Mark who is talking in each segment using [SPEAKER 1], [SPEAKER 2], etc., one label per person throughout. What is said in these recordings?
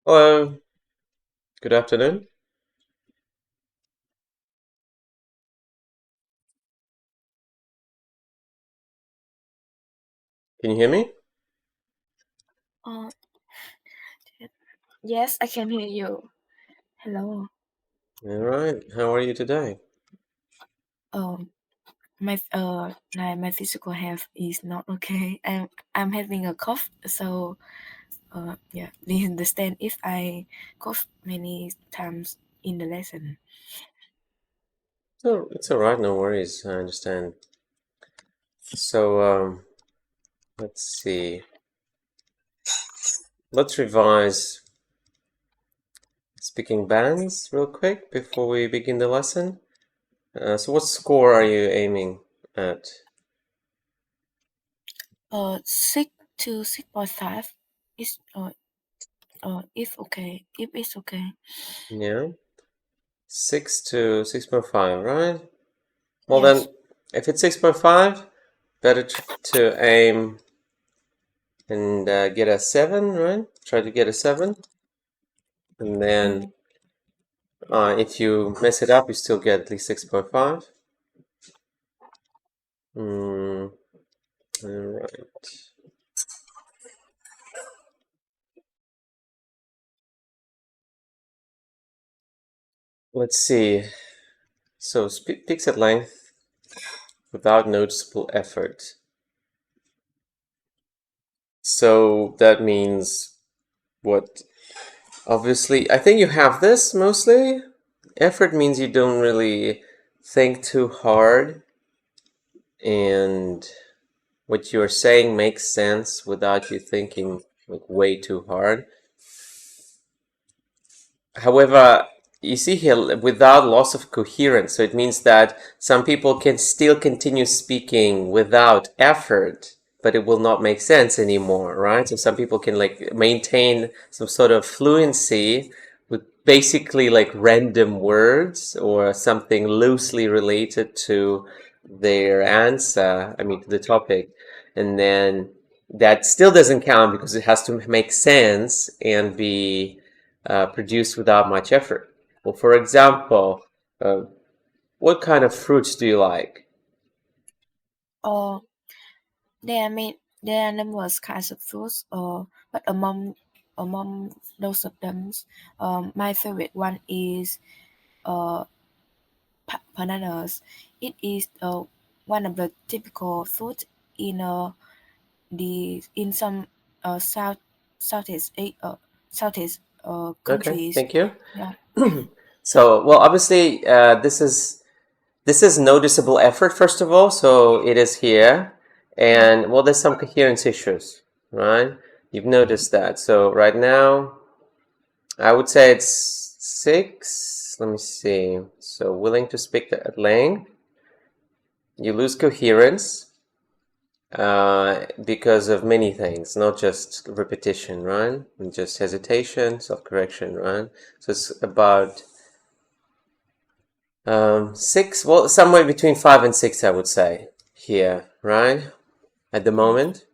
[SPEAKER 1] Hello, good afternoon. Can you hear me?
[SPEAKER 2] Uh, yes, I can hear you. Hello.
[SPEAKER 1] All right, how are you today?
[SPEAKER 2] Um, my physical health is not okay. I'm having a cough, so yeah, please understand if I cough many times in the lesson.
[SPEAKER 1] Oh, it's all right, no worries, I understand. So, let's see. Let's revise speaking bands real quick before we begin the lesson. So what score are you aiming at?
[SPEAKER 2] 6 to 6.5 is if okay, if it's okay.
[SPEAKER 1] Yeah, 6 to 6.5, right? Well
[SPEAKER 2] Yes.
[SPEAKER 1] then, if it's 6.5, better to aim and get a 7, right? Try to get a 7. And then if you mess it up, you still get at least 6.5. All right. Let's see. So speaks at length without noticeable effort. So that means what? Obviously, I think you have this mostly. Effort means you don't really think too hard and what you're saying makes sense without you thinking like way too hard. However, you see here without loss of coherence, so it means that some people can still continue speaking without effort, but it will not make sense anymore, right? So some people can like maintain some sort of fluency with basically like random words or something loosely related to their answer, I mean to the topic, and then that still doesn't count because it has to make sense and be produced without much effort. Well, for example, uh, what kind of fruits do you like?
[SPEAKER 2] Uh, there are numerous kinds of fruits. But among those of them, my favorite one is uh bananas. It is one of the typical fruit in in some south southeast southeast
[SPEAKER 1] Okay,
[SPEAKER 2] countries.
[SPEAKER 1] thank you.
[SPEAKER 2] Yeah.
[SPEAKER 1] So, well, obviously, this is noticeable effort first of all. So it is here,
[SPEAKER 2] Yeah.
[SPEAKER 1] and well, there's some coherence issues, right? You've noticed that. So right now, I would say it's 6. Let me see. So willing to speak at length. You lose coherence. Because of many things, not just repetition, right? And just hesitation, self-correction, right? So it's about 6, well, somewhere between 5 and 6, I would say, here, right? At the
[SPEAKER 2] Yeah.
[SPEAKER 1] moment.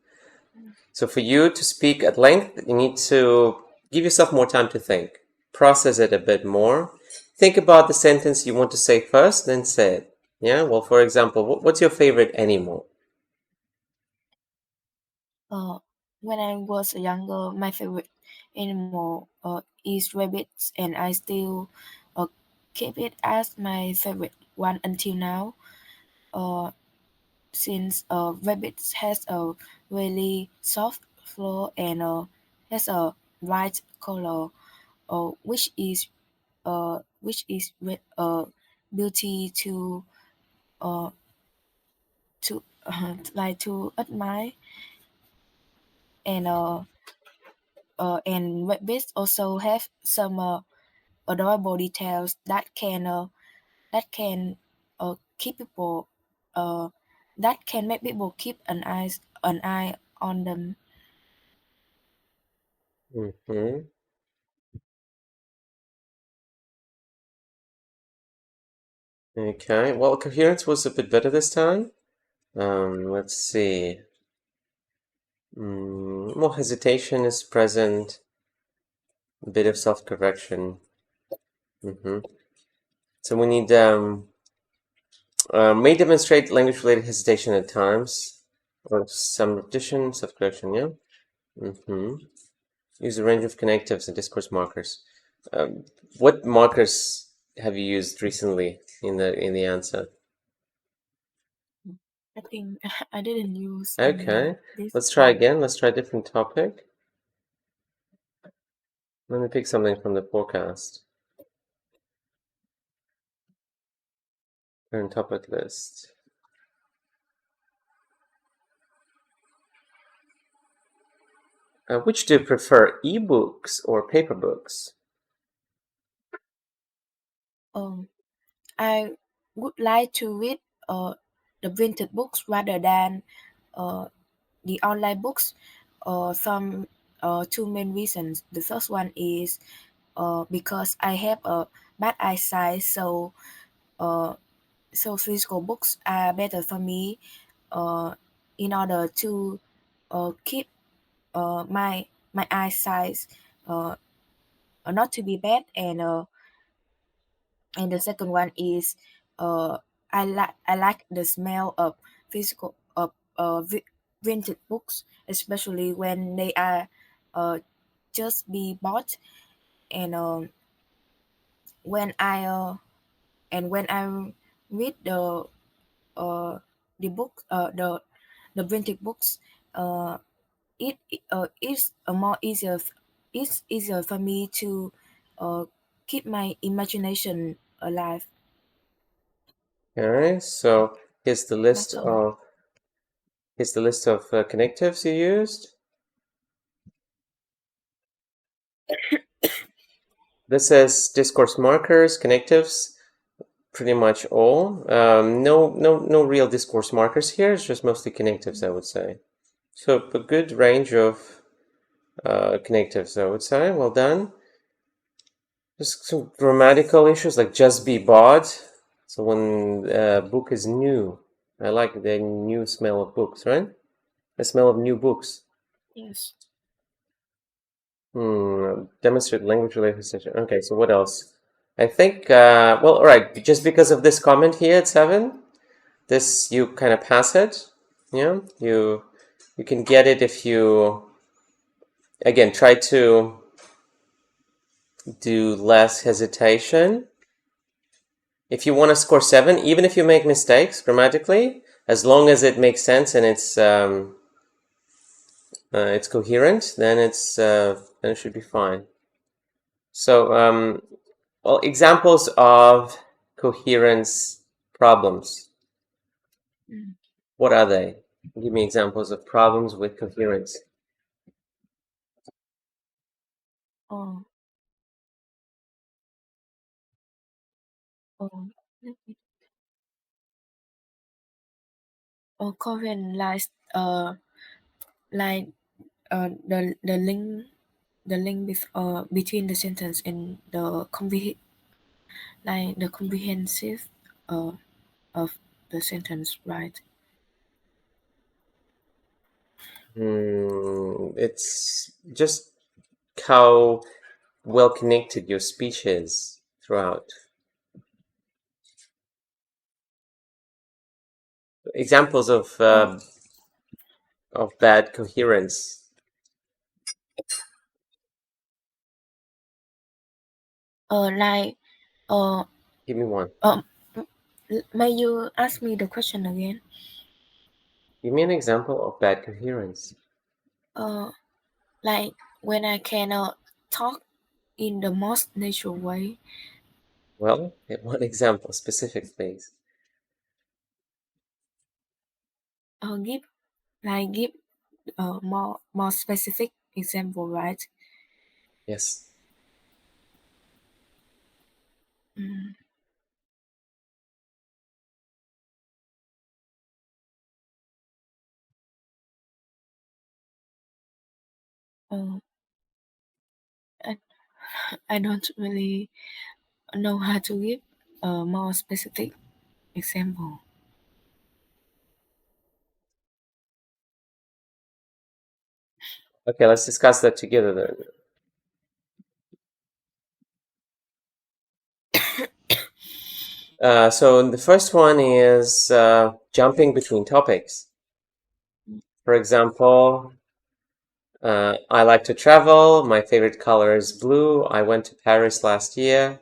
[SPEAKER 1] So for you to speak at length, you need to give yourself more time to think, process it a bit more. Think about the sentence you want to say first, then say it. Yeah, well, for example, what's your favorite animal?
[SPEAKER 2] Uh, when I was younger, my favorite animal is rabbits, and I still uh, keep it as my favorite one until now. Uh, since rabbits has a really soft fur and has a bright color, which is beauty uh to like to admire, and and rabbits also have some adorable details that can keep people uh that can make people keep an eye on them.
[SPEAKER 1] Mm-hmm. Okay, well, coherence was a bit better this time. Let's see. More hesitation is present. A bit of self-correction. So we need may demonstrate language-related hesitation at times, or some repetition, self-correction. Yeah. Use a range of connectives and discourse markers. What markers have you used recently in the answer?
[SPEAKER 2] I think I didn't use
[SPEAKER 1] Okay,
[SPEAKER 2] this
[SPEAKER 1] let's try
[SPEAKER 2] one.
[SPEAKER 1] again. Let's try a different topic. Let me pick something from the forecast. Current topic list. Which do you prefer, ebooks or paper books?
[SPEAKER 2] I would like to read the printed books rather than the online books. Some two main reasons. The first one is because I have a bad eyesight, so physical books are better for me in order to keep my eyesight not to be bad, and the second one is I like the smell of physical of printed books, especially when they are just be bought, and when I when I read the book the printed books, it is more easier. It's easier for me to keep my imagination alive.
[SPEAKER 1] Okay, so here's the list
[SPEAKER 2] That's all.
[SPEAKER 1] of connectives you used. This says discourse markers, connectives, pretty much all. No real discourse markers here. It's just mostly connectives, I would say. So a good range of connectives, I would say. Well done. Just some grammatical issues like just be bought. So when a book is new, I like the new smell of books, right? The smell of new books.
[SPEAKER 2] Yes.
[SPEAKER 1] Demonstrate language related hesitation. Okay, so what else? I think, well, all right, just because of this comment here at 7, this, you kind of pass it. Yeah, you can get it if you, again, try to do less hesitation. If you want to score 7, even if you make mistakes grammatically, as long as it makes sense and it's coherent, then it should be fine. So, well, examples of coherence problems. What are they? Give me examples of problems with coherence.
[SPEAKER 2] Oh, oh, let me- Korean like the link between the sentence and the comprehensive uh of the sentence, right?
[SPEAKER 1] It's just how well connected your speech is throughout. Examples of bad coherence.
[SPEAKER 2] Like
[SPEAKER 1] Give me one.
[SPEAKER 2] may you ask me the question again?
[SPEAKER 1] Give me an example of bad coherence.
[SPEAKER 2] Like when I cannot talk in the most natural way.
[SPEAKER 1] Well, one example, specific, please.
[SPEAKER 2] Give give more specific example, right?
[SPEAKER 1] Yes.
[SPEAKER 2] Uh, I, I don't really know how to give a more specific example.
[SPEAKER 1] Okay, let's discuss that together then. So the first one is jumping between topics. For example, I like to travel. My favorite color is blue. I went to Paris last year.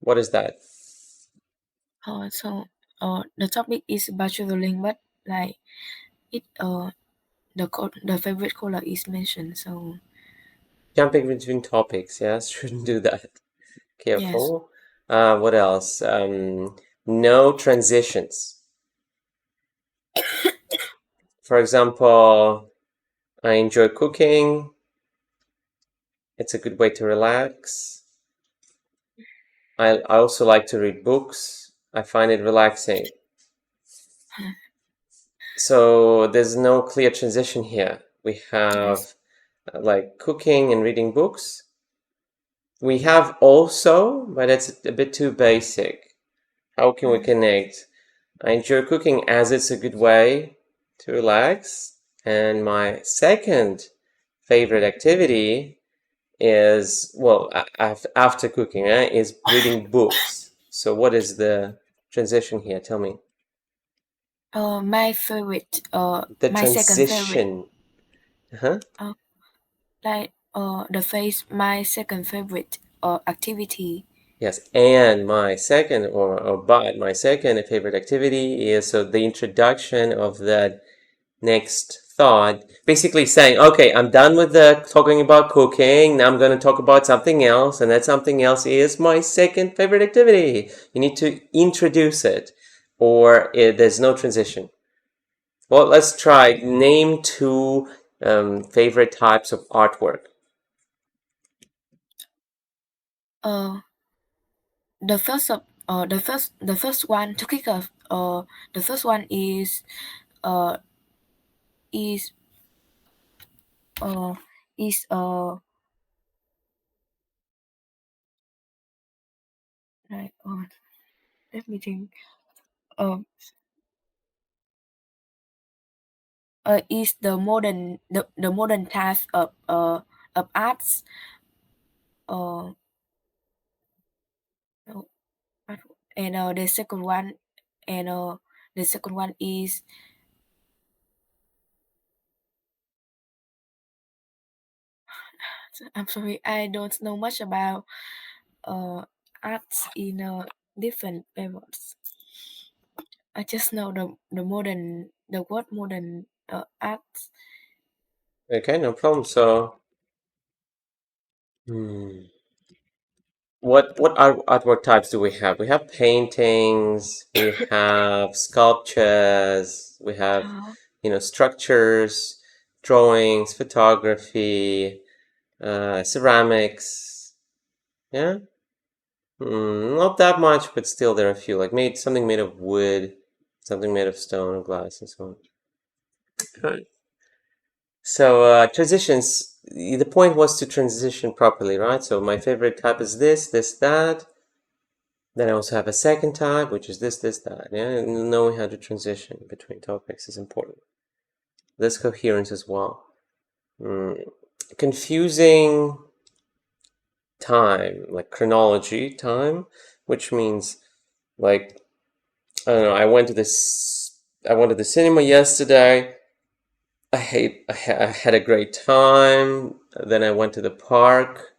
[SPEAKER 1] What is that?
[SPEAKER 2] So the topic is about traveling, but like it the favorite color is mentioned. So
[SPEAKER 1] Jumping between topics, yes, shouldn't do that.
[SPEAKER 2] yes.
[SPEAKER 1] Careful. What else? No transitions. For example, I enjoy cooking. It's a good way to relax. I also like to read books. I find it relaxing. So there's no clear transition here. We have like cooking and reading books. We have also, but it's a bit too basic. How can we connect? I enjoy cooking as it's a good way to relax. And my second favorite activity is, well, after cooking, is reading books. So what is the transition here? Tell me.
[SPEAKER 2] My favorite
[SPEAKER 1] The
[SPEAKER 2] my second favorite
[SPEAKER 1] transition.
[SPEAKER 2] like my second favorite activity.
[SPEAKER 1] Yes, and my second, but my second favorite activity is so the introduction of that next thought, basically saying, okay, I'm done with the talking about cooking. Now I'm going to talk about something else, and that something else is my second favorite activity. You need to introduce it, or there's no transition. Well, let's try. Name two favorite types of artwork.
[SPEAKER 2] The first of the first one to kick off. The first one uh is uh is like let me think. Is the modern type of arts. Uh, no, and the second one is I'm sorry, I don't know much about arts in different levels. I just know the word modern arts.
[SPEAKER 1] Okay, no problem. So, what artwork types do we have? We have paintings, we have sculptures, we have structures, drawings, photography, ceramics. Yeah, not that much, but still there are a few. Like something made of wood, something made of stone or glass, and so on. Right. So transitions. The point was to transition properly, right? So my favorite type is this, that. Then I also have a second type, which is this, that. Yeah, and knowing how to transition between topics is important. There's coherence as well. Confusing time, like chronology time, which means like I don't know. I went to the cinema yesterday. I had a great time. Then I went to the park.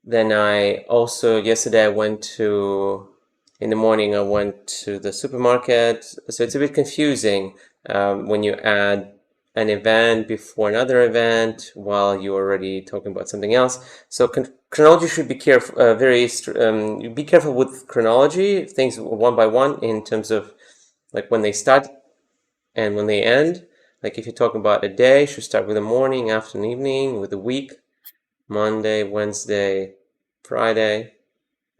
[SPEAKER 1] Then yesterday in the morning I went to the supermarket. So it's a bit confusing when you add an event before another event while you're already talking about something else. So chronology should be careful, be careful with chronology, things one by one in terms of like when they start and when they end. Like if you're talking about a day, you should start with the morning, afternoon, evening, with the week. Monday, Wednesday, Friday,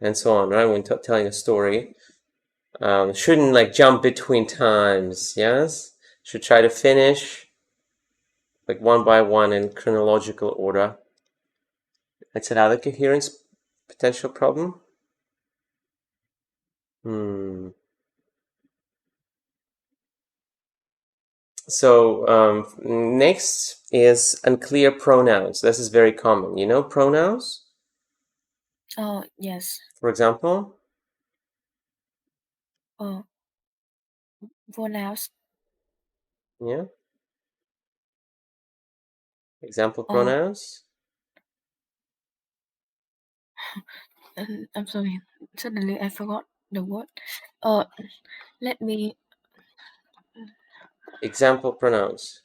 [SPEAKER 1] and so on, right? When telling a story, shouldn't like jump between times, yes? Should try to finish like one by one in chronological order. That's another coherence potential problem. So next is unclear pronouns. This is very common. You know pronouns?
[SPEAKER 2] Oh yes.
[SPEAKER 1] For example?
[SPEAKER 2] pronouns.
[SPEAKER 1] Yeah. Example pronouns.
[SPEAKER 2] I'm sorry. Suddenly I forgot the word. Let me.
[SPEAKER 1] Example pronouns.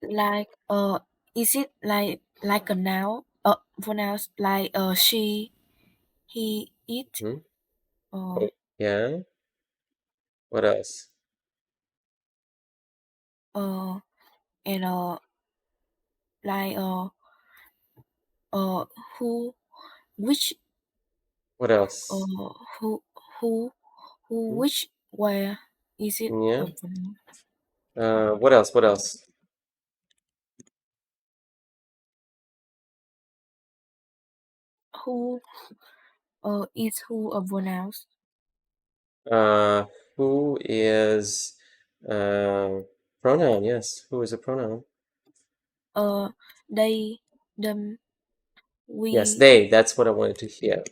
[SPEAKER 2] Like is it like a noun? Pronouns like she, he, it.
[SPEAKER 1] Oh, yeah. What else?
[SPEAKER 2] And like who, which,
[SPEAKER 1] What else?
[SPEAKER 2] who, who, which, where is it?
[SPEAKER 1] Yeah. What else? What else?
[SPEAKER 2] Who is who a pronouns?
[SPEAKER 1] Who is pronoun? Yes. Who is a pronoun?
[SPEAKER 2] They, them, we.
[SPEAKER 1] Yes, they. That's what I wanted to hear.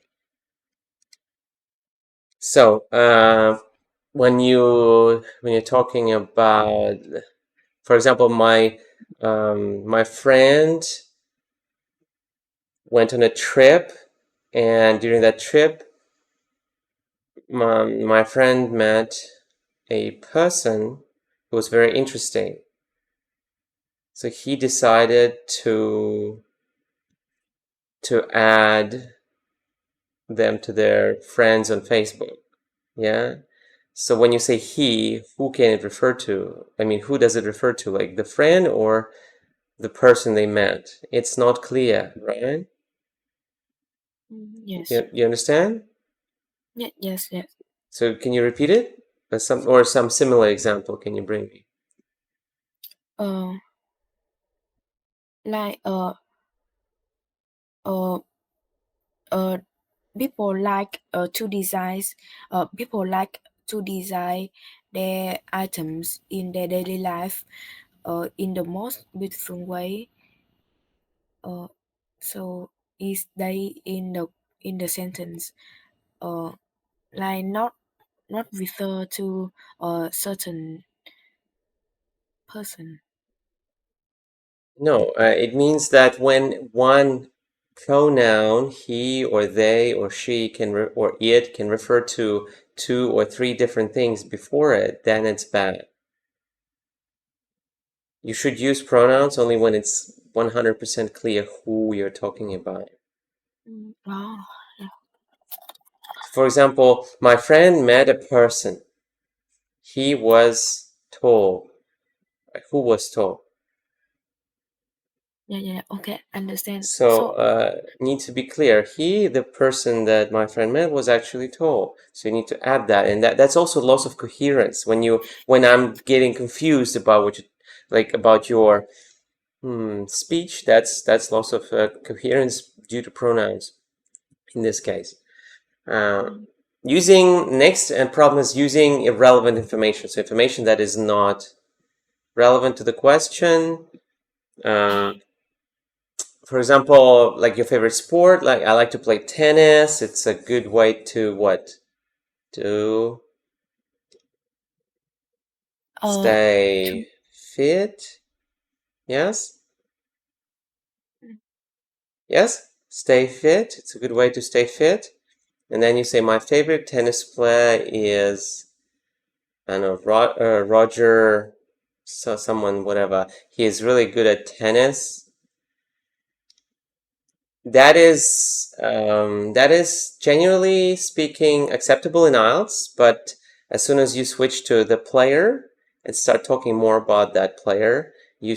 [SPEAKER 1] So, when you're talking about, for example, my friend went on a trip, and during that trip, my friend met a person who was very interesting. So he decided to add them to their friends on Facebook. Yeah. So when you say he, who can it refer to? I mean, who does it refer to? Like the friend or the person they met? It's not clear, right?
[SPEAKER 2] Yes.
[SPEAKER 1] You understand?
[SPEAKER 2] Yes.
[SPEAKER 1] So can you repeat it? Or some similar example can you bring me?
[SPEAKER 2] Like people like to design their items in their daily life in the most beautiful way. So is they in the sentence like not refer to a certain person.
[SPEAKER 1] No, it means that when one pronoun, he or they or she or it can refer to 2 or 3 different things before it, then it's bad. You should use pronouns only when it's 100% clear who you're talking about.
[SPEAKER 2] Wow.
[SPEAKER 1] For example, my friend met a person. He was tall. Who was tall?
[SPEAKER 2] Yeah. Okay, understand.
[SPEAKER 1] So need to be clear. The person that my friend met was actually tall. So you need to add that, and that's also loss of coherence. When I'm getting confused about about your speech, that's loss of coherence due to pronouns in this case. Using next problem is using irrelevant information. So information that is not relevant to the question. For example, like your favorite sport, like I like to play tennis. It's a good way to what? To stay fit. Yes? Yes? Stay fit. It's a good way to stay fit. And then you say, my favorite tennis player is, I don't know, Roger, someone, whatever. He is really good at tennis. That is generally speaking acceptable in IELTS, but as soon as you switch to the player and start talking more about that player, you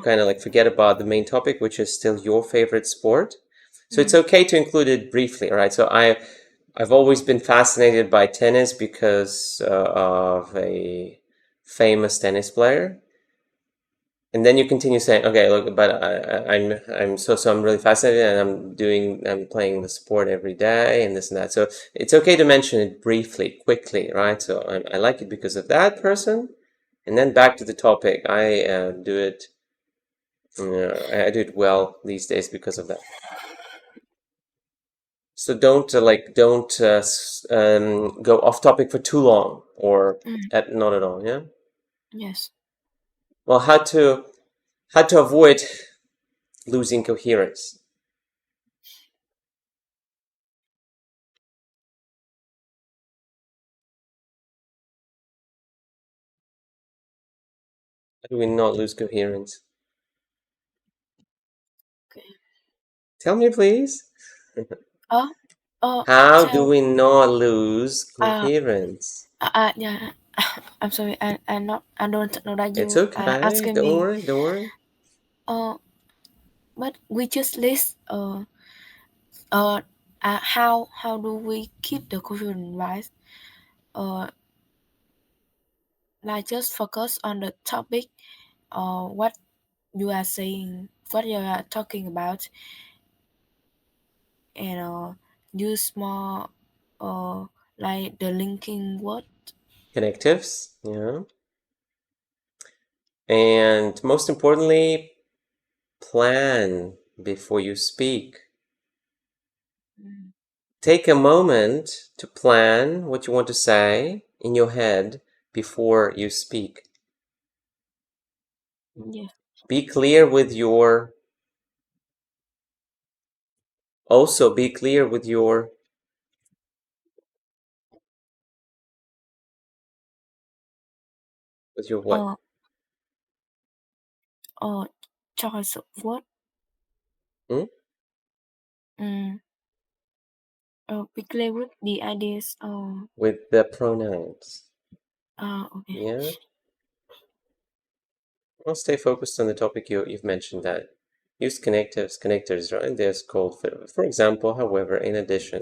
[SPEAKER 1] kind of like forget about the main topic, which is still your favorite sport. So it's okay to include it briefly, right? So I've always been fascinated by tennis because of a famous tennis player. And then you continue saying, okay, look, but I'm really fascinated, and I'm playing the sport every day, and this and that. So it's okay to mention it briefly, quickly, right? So I like it because of that person, and then back to the topic. I do it well these days because of that. So don't go off topic for too long, or not at all. Yeah.
[SPEAKER 2] Yes.
[SPEAKER 1] Well, how to avoid losing coherence? How do we not lose coherence?
[SPEAKER 2] Okay.
[SPEAKER 1] Tell me, please. How do
[SPEAKER 2] Tell.
[SPEAKER 1] we not lose coherence?
[SPEAKER 2] Yeah. I'm sorry. I don't know that
[SPEAKER 1] It's
[SPEAKER 2] you are
[SPEAKER 1] okay.
[SPEAKER 2] asking
[SPEAKER 1] Don't
[SPEAKER 2] me.
[SPEAKER 1] worry. Don't worry.
[SPEAKER 2] But we just list. How do we keep the coherent, right? Uh, like just focus on the topic. What you are saying, what you are talking about, and use more like the linking word.
[SPEAKER 1] Connectives. Yeah. And most importantly, plan before you speak. Take a moment to plan what you want to say in your head before you speak.
[SPEAKER 2] Yeah.
[SPEAKER 1] Be clear with your Also be clear with your what?
[SPEAKER 2] Choice of word.
[SPEAKER 1] Hmm?
[SPEAKER 2] Mm. Be clear with the ideas.
[SPEAKER 1] With the pronouns.
[SPEAKER 2] Okay.
[SPEAKER 1] Yeah. Well, stay focused on the topic you've mentioned that. Use connectors, right? There's called, for example, however, in addition,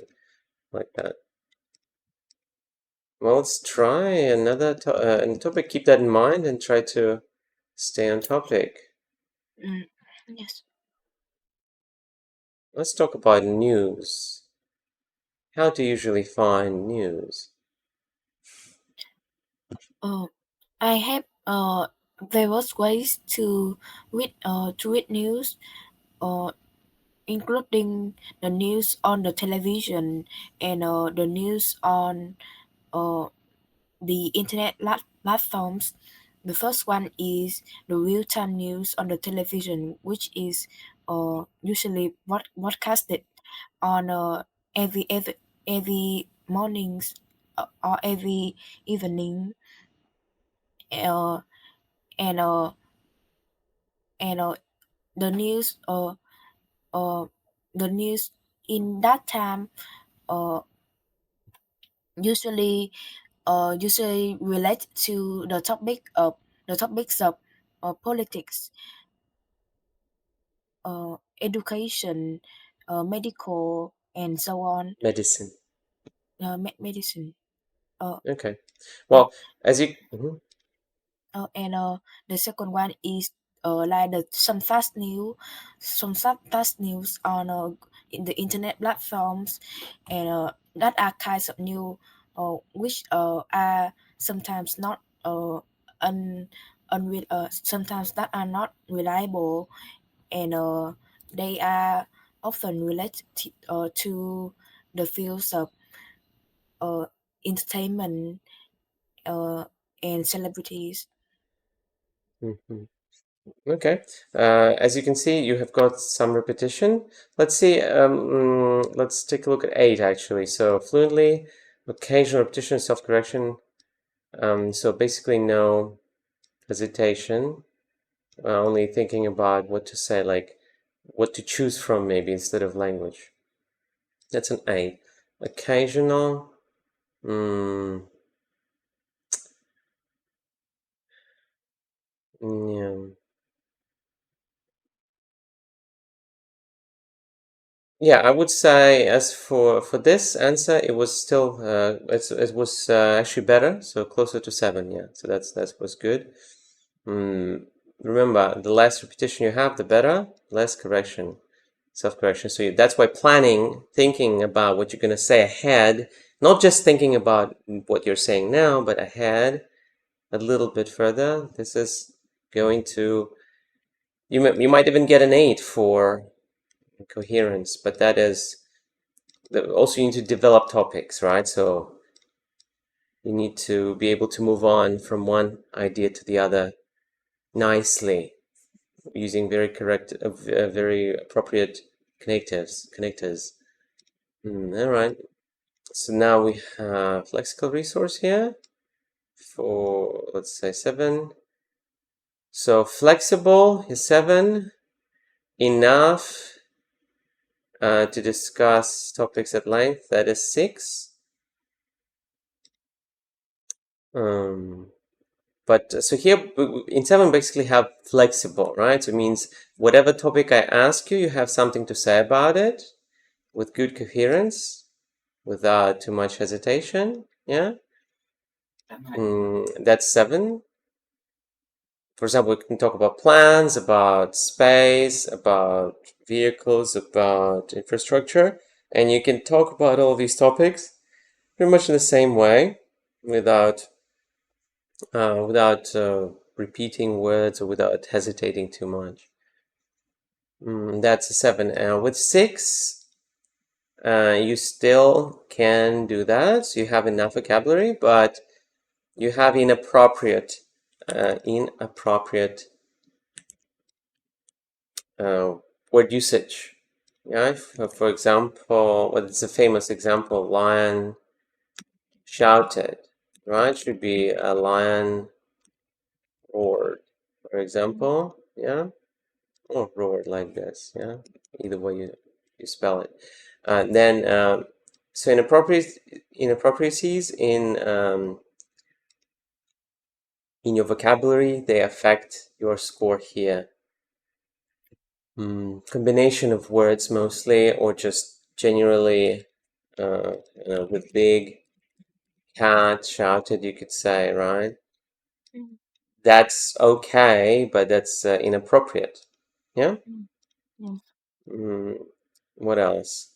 [SPEAKER 1] like that. Well, let's try another topic. Keep that in mind and try to stay on topic.
[SPEAKER 2] Yes.
[SPEAKER 1] Let's talk about news. How do you usually find news?
[SPEAKER 2] I have various ways to read news, including the news on the television and the news on the internet platforms. The first one is the real-time news on the television, which is usually broadcasted on every mornings or every evening, uh, and uh, and the news uh, the news in that time uh, usually usually relate to the topics of politics, education, medical, and so on.
[SPEAKER 1] Medicine.
[SPEAKER 2] Medicine. Uh,
[SPEAKER 1] Okay.
[SPEAKER 2] uh,
[SPEAKER 1] Well, as you mhm.
[SPEAKER 2] and the second one is like some fast news on in the internet platforms, and that are kinds of new which are sometimes not sometimes that are not reliable, and they are often related to the fields of uh, entertainment uh, and celebrities.
[SPEAKER 1] Mhm. Okay. As you can see, you have got some repetition. Let's see. Let's take a look at 8 actually. So fluently, occasional repetition, self-correction. So basically, no hesitation. Only thinking about what to say, like what to choose from, maybe instead of language. That's an 8. Occasional. Mm, yeah. Yeah, I would say as for this answer, it was still it was actually better, so closer to 7. Yeah, so that was good. Remember, the less repetition you have, the better. Less correction, self-correction. So that's why planning, thinking about what you're going to say ahead, not just thinking about what you're saying now, but ahead a little bit further. This is going to you might even get an 8 for coherence, but that is also you need to develop topics, right? So you need to be able to move on from one idea to the other nicely, using very very appropriate connectors. All right. So now we have lexical resource here for, let's say, 7. So flexible is 7. Enough to discuss topics at length, that is 6. But so here in 7 basically have flexible, right? So it means whatever topic I ask you, you have something to say about it with good coherence, without too much hesitation. Yeah. That's 7. For example, we can talk about plans, about space, about vehicles, about infrastructure, and you can talk about all these topics pretty much in the same way, without repeating words or without hesitating too much. That's a 7. With 6, you still can do that. So you have enough vocabulary, but you have inappropriate word usage. Yeah, for example, well, it's a famous example. Lion shouted, right? Should be a lion roared, for example. Yeah, or roared like this. Yeah, either way you spell it. Then so inapproprieties in your vocabulary, they affect your score here. Combination of words mostly, or just generally, with big, cat, shouted, you could say, right? That's okay, but that's inappropriate. Yeah? What else?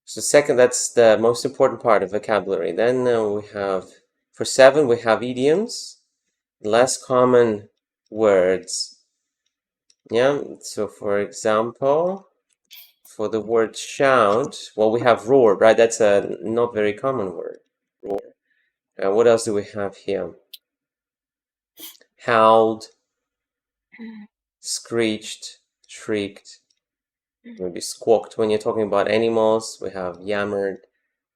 [SPEAKER 1] So second, that's the most important part of vocabulary. Then we have, for 7, we have idioms, less common words. Yeah, so for example, for the word shout, well, we have roar, right? That's a not very common word, roar. What else do we have here? Howled, screeched, shrieked, maybe squawked. When you're talking about animals, we have yammered,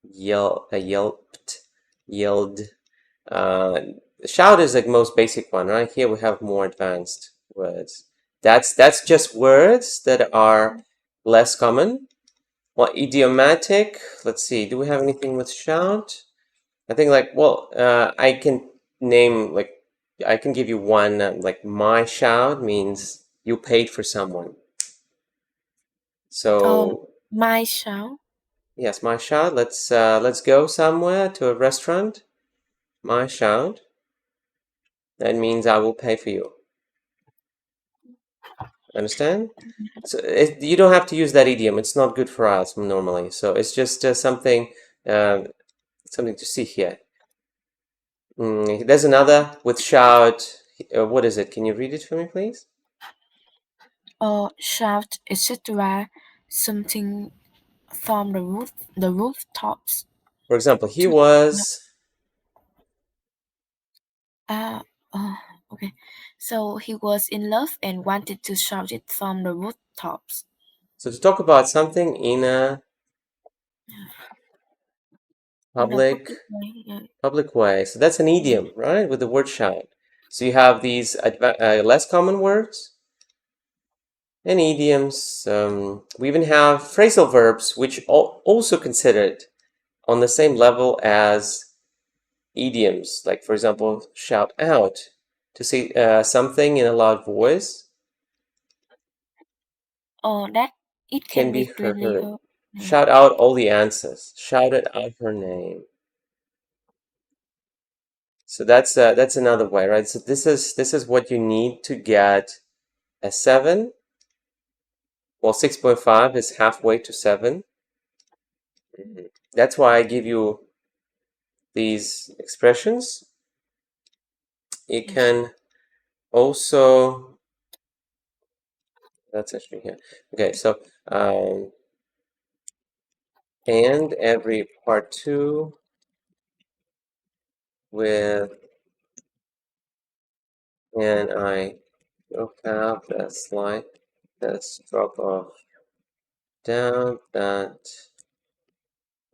[SPEAKER 1] yelped, yelled. Shout is the most basic one, right? Here we have more advanced words. That's just words that are less common. Well, idiomatic, let's see, do we have anything with shout? I think I can name, I can give you one, like my shout means you paid for someone. So
[SPEAKER 2] my shout.
[SPEAKER 1] yes, my shout. Let's go somewhere to a restaurant. My shout. That means I will pay for you. Understand? So you don't have to use that idiom. It's not good for us normally. So it's just something to see here. There's another with shout. What is it? Can you read it for me, please?
[SPEAKER 2] Shout, etc. Something from the rooftops.
[SPEAKER 1] For example, he was.
[SPEAKER 2] Okay. So he was in love and wanted to shout it from the rooftops.
[SPEAKER 1] So to talk about something in a public way. So that's an idiom, right? With the word shout. So you have these less common words and idioms. We even have phrasal verbs, which also considered on the same level as idioms. Like, for example, shout out, to say something in a loud voice.
[SPEAKER 2] That it can be clearly
[SPEAKER 1] heard.
[SPEAKER 2] heard.
[SPEAKER 1] Shout out all the answers. Shouted out her name. So that's another way, right? So this is what you need to get a 7. Well, 6.5 is halfway to 7. That's why I give you these expressions. You can also, that's actually here. Okay, so and every part 2 with, and I will have the slide that's drop off down that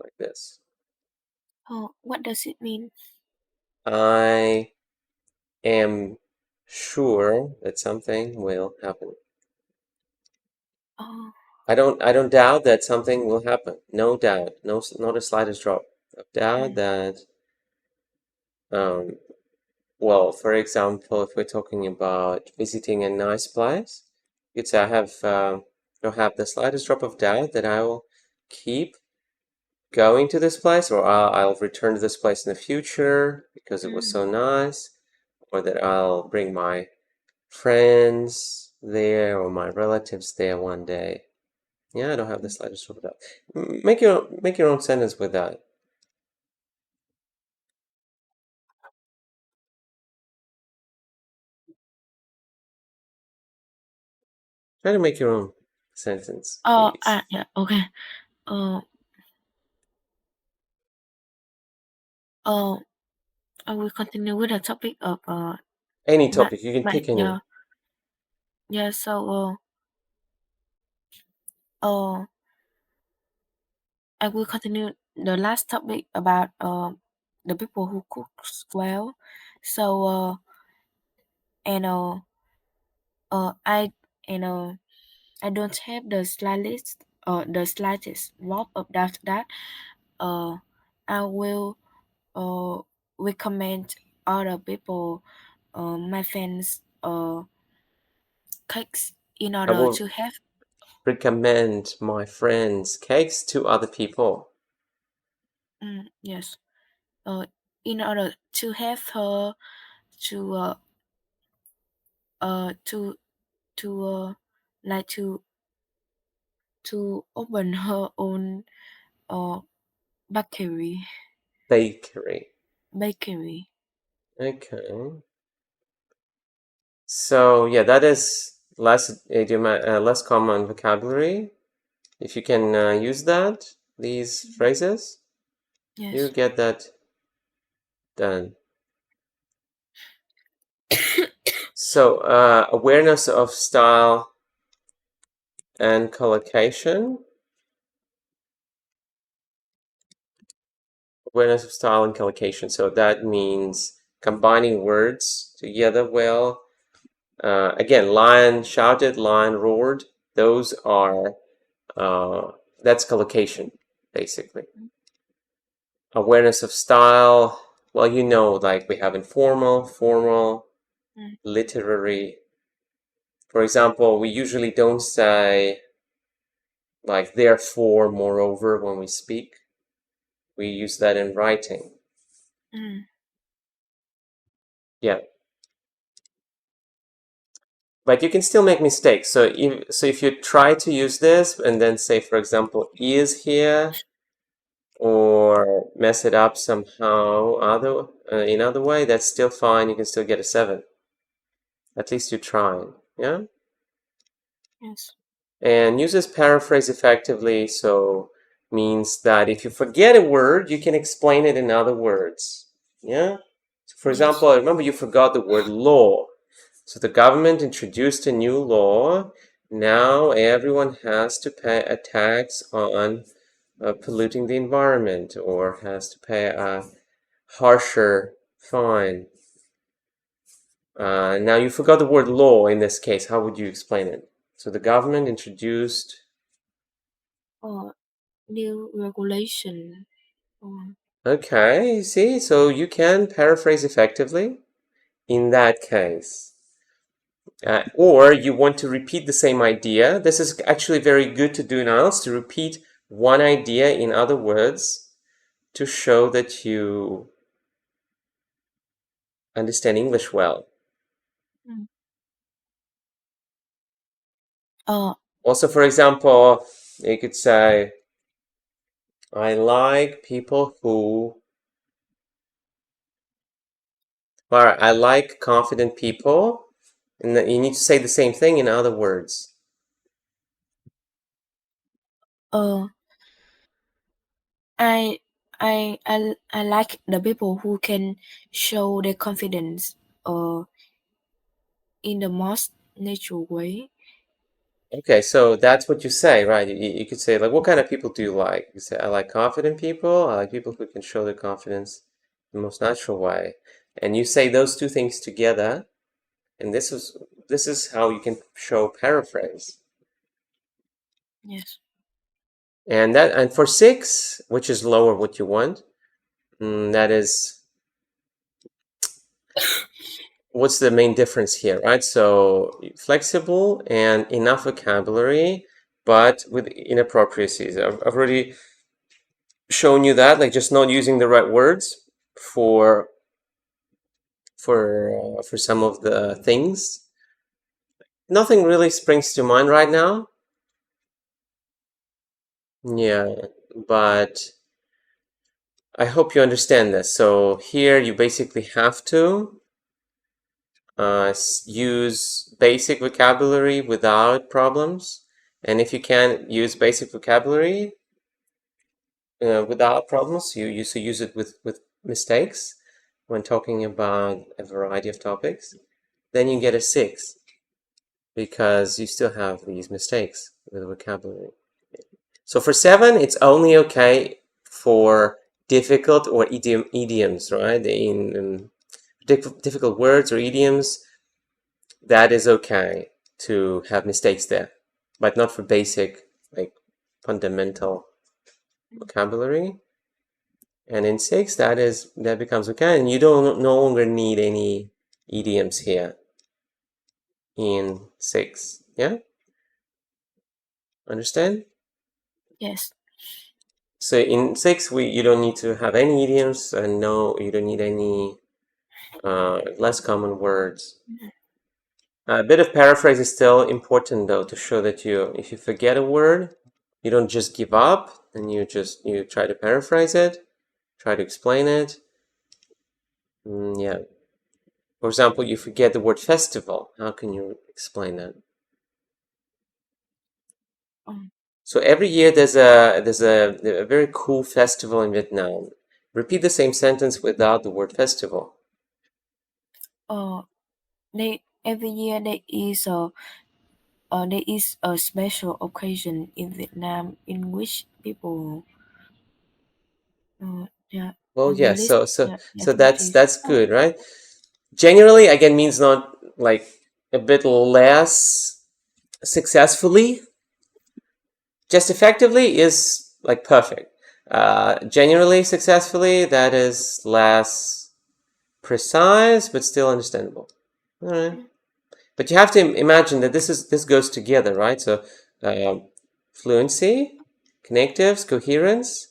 [SPEAKER 1] like this.
[SPEAKER 2] Oh, what does it mean?
[SPEAKER 1] I am sure that something will happen.
[SPEAKER 2] Oh.
[SPEAKER 1] I don't doubt that something will happen. No doubt. No, not the slightest drop of doubt that well, for example, if we're talking about visiting a nice place, you'd say don't have the slightest drop of doubt that I will keep going to this place, or I'll return to this place in the future because it was so nice, or that I'll bring my friends there or my relatives there one day. Yeah, I don't have the slightest drop of doubt. Make your own sentence with that. Try to make your own sentence, please.
[SPEAKER 2] Yeah, okay. I will continue with the topic of
[SPEAKER 1] Any topic, you can
[SPEAKER 2] right,
[SPEAKER 1] pick any.
[SPEAKER 2] yeah. So I will continue the last topic about the people who cooks well. So and I and I don't have the slightest drop of doubt that I will recommend other people, my friends, cakes in
[SPEAKER 1] I
[SPEAKER 2] order
[SPEAKER 1] will
[SPEAKER 2] to have.
[SPEAKER 1] recommend my friends' cakes to other people.
[SPEAKER 2] Yes. In order to have her to to like to open her own uh bakery.
[SPEAKER 1] Bakery.
[SPEAKER 2] Bakery.
[SPEAKER 1] Okay. So yeah, that is less common vocabulary. If you can use these phrases, you
[SPEAKER 2] Yes.
[SPEAKER 1] get that done. So awareness of style and collocation. Awareness of style and collocation. So that means combining words together well. Again, lion shouted, lion roared. Those are that's collocation, basically. Awareness of style. Well, you know, like we have informal, formal, literary. For example, we usually don't say like therefore, moreover when we speak. We use that in writing. Yeah. But you can still make mistakes. So if you try to use this and then say, for example, is here, or mess it up somehow in other way, that's still fine. You can still get a 7. At least you're trying. Yeah.
[SPEAKER 2] Yes.
[SPEAKER 1] And uses paraphrase effectively, so means that if you forget a word, you can explain it in other words. Yeah. So for example, remember you forgot the word law. So the government introduced a new law. Now everyone has to pay a tax on polluting the environment, or has to pay a harsher fine. Now you forgot the word law in this case. How would you explain it? So the government introduced
[SPEAKER 2] New regulation.
[SPEAKER 1] Okay, you see, so you can paraphrase effectively in that case. Or you want to repeat the same idea. This is actually very good to do in IELTS, to repeat one idea in other words to show that you understand English well. Also, for example, you could say, I like people who, or I like confident people. And then you need to say the same thing in other words.
[SPEAKER 2] I like the people who can show their confidence in the most natural way.
[SPEAKER 1] Okay, so that's what you say, right? You could say, like, what kind of people do you like? You say, I like confident people. I like people who can show their confidence in the most natural way. And you say those two things together, and this is how you can show paraphrase.
[SPEAKER 2] Yes.
[SPEAKER 1] And for 6, which is lower what you want, that is, what's the main difference here, right? So flexible and enough vocabulary, but with inappropriacies. I've already shown you that, like just not using the right words for some of the things. Nothing really springs to mind right now. Yeah, but I hope you understand this. So here you basically have to use basic vocabulary without problems. And if you can't use basic vocabulary without problems, you used to use it with mistakes when talking about a variety of topics, then you get a 6 because you still have these mistakes with vocabulary. So for 7, it's only okay for difficult or idioms, right? In difficult words or idioms, that is okay to have mistakes there, but not for basic, like fundamental vocabulary. And in 6, that becomes okay, and you don't no longer need any idioms here in 6. Yeah, understand?
[SPEAKER 2] Yes.
[SPEAKER 1] So in 6, you don't need to have any idioms, and no, you don't need any less common words. A bit of paraphrase is still important, though, to show that if you forget a word, you don't just give up, and you try to paraphrase it, try to explain it. Yeah. For example, you forget the word festival. How can you explain that? So every year there's a very cool festival in Vietnam. Repeat the same sentence without the word festival.
[SPEAKER 2] Every year there is a special occasion in Vietnam in which people yeah
[SPEAKER 1] Well,
[SPEAKER 2] the
[SPEAKER 1] yeah.
[SPEAKER 2] list
[SPEAKER 1] So
[SPEAKER 2] activities.
[SPEAKER 1] that's good, right? Generally, again, means not like a bit less successfully. Just effectively is like perfect. Generally successfully, that is less precise, but still understandable. All right. But you have to imagine that this goes together, right? So fluency, connectives, coherence.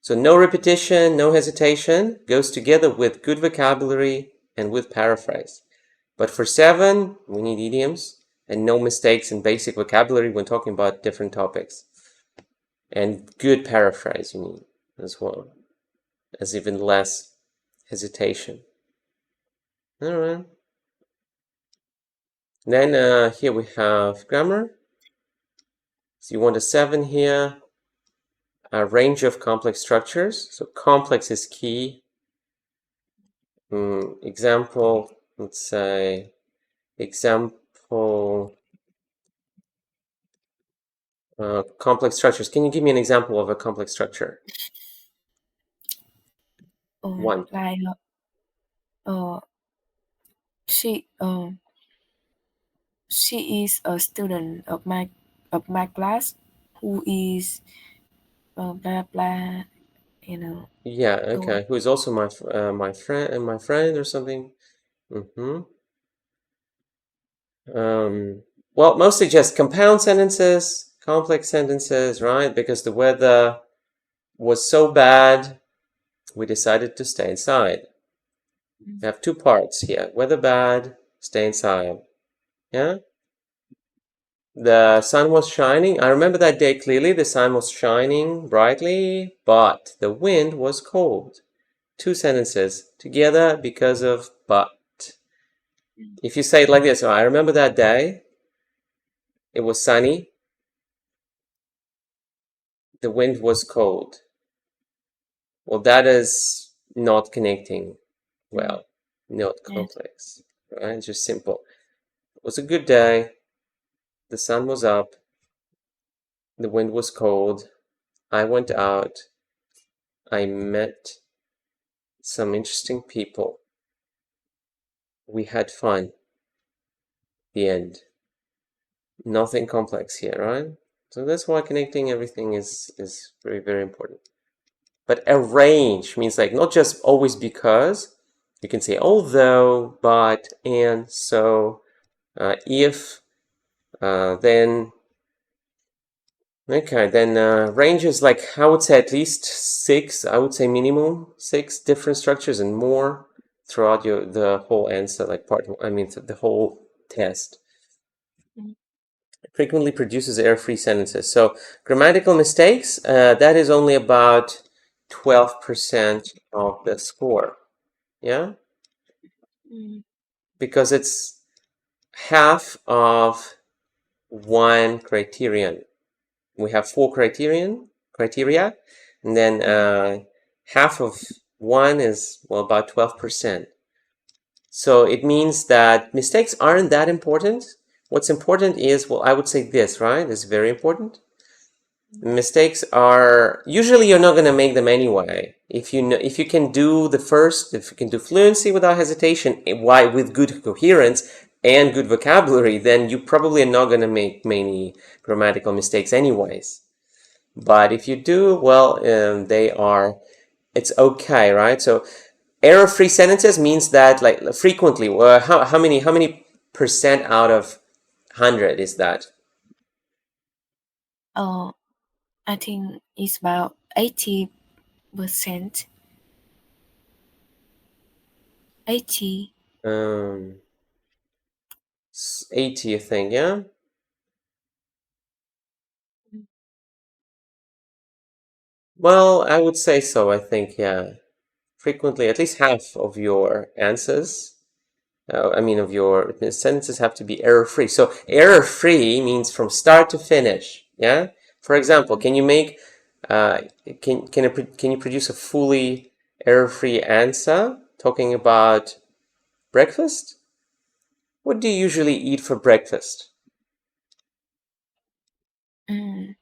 [SPEAKER 1] So no repetition, no hesitation goes together with good vocabulary and with paraphrase. But for 7, we need idioms and no mistakes in basic vocabulary when talking about different topics. And good paraphrase you need as well, as even less hesitation. All right. Then here we have grammar. So you want a 7 here. A range of complex structures. So complex is key. Example, let's say, complex structures. Can you give me an example of a complex structure? One.
[SPEAKER 2] Like she she is a student of my class who is blah blah, you know.
[SPEAKER 1] Yeah, okay. Who is also my friend or something? Well, mostly just compound sentences, complex sentences, right? Because the weather was so bad, we decided to stay inside. We have 2 parts here. Weather bad, stay inside. Yeah? The sun was shining. I remember that day clearly. The sun was shining brightly, but the wind was cold. 2 sentences together because of but. If you say it like this, I remember that day. It was sunny. The wind was cold. well, that is not connecting well, not complex, right? Just simple. It was a good day. The sun was up. The wind was cold. I went out. I met some interesting people. We had fun. The end. Nothing complex here, right? So that's why connecting everything is very, very important. But arrange means like not just always because. You can say although, but, and, so, if, then. Okay, then range is like, I would say at least 6, I would say minimum 6 different structures and more throughout the whole answer, like the whole test. Frequently produces error-free sentences. So grammatical mistakes, that is only about 12% of the score. Yeah? Because it's half of one criterion. We have 4 criteria, and then half of one is, well, about 12%. So it means that mistakes aren't that important. What's important is, well, I would say this, right? This is very important. Mistakes are, usually you're not going to make them anyway. If you can do if you can do fluency without hesitation, why, with good coherence and good vocabulary, then you probably are not going to make many grammatical mistakes anyways. But if you do, well, it's okay, right? So error-free sentences means that, like, frequently, how many percent out of 100 is that?
[SPEAKER 2] I think it's about 80%. 80.
[SPEAKER 1] 80, I think, yeah? Well, I would say so, I think, yeah. Frequently, at least half of your answers, of your sentences have to be error-free. So error-free means from start to finish, yeah? For example, can you make, can you produce a fully error-free answer talking about breakfast? What do you usually eat for breakfast?
[SPEAKER 2] In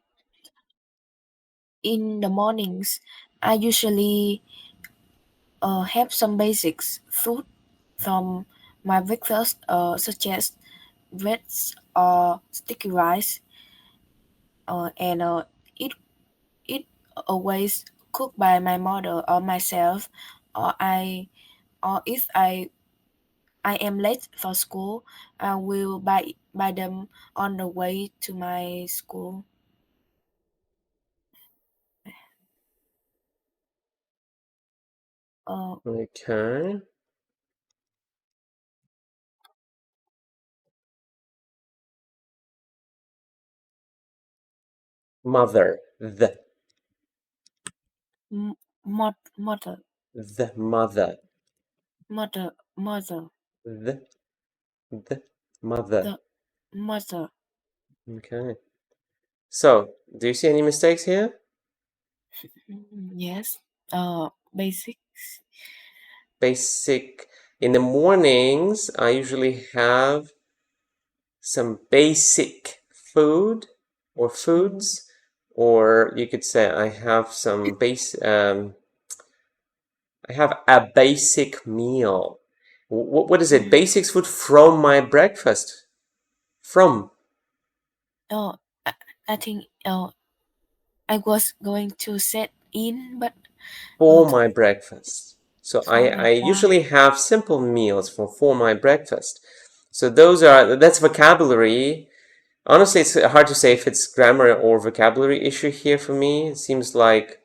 [SPEAKER 2] the mornings, I usually have some basics food from my breakfast, such as breads or sticky rice, and it it always cooked by my mother or myself, or if I am late for school, I will buy them on the way to my school.
[SPEAKER 1] Okay. Mother,
[SPEAKER 2] Mother,
[SPEAKER 1] the mother,
[SPEAKER 2] mother,
[SPEAKER 1] the mother.
[SPEAKER 2] the mother.
[SPEAKER 1] Okay. So, do you see any mistakes here?
[SPEAKER 2] Yes. Basics.
[SPEAKER 1] Basic. In the mornings, I usually have some basic food or foods, or you could say I have some I have a basic meal. What is it? Basics food from my breakfast. From.
[SPEAKER 2] Oh, I think I was going to set in, but
[SPEAKER 1] For my breakfast. So
[SPEAKER 2] for
[SPEAKER 1] I
[SPEAKER 2] my
[SPEAKER 1] usually have simple meals for my breakfast. So that's vocabulary. Honestly, it's hard to say if it's grammar or vocabulary issue here for me. It seems like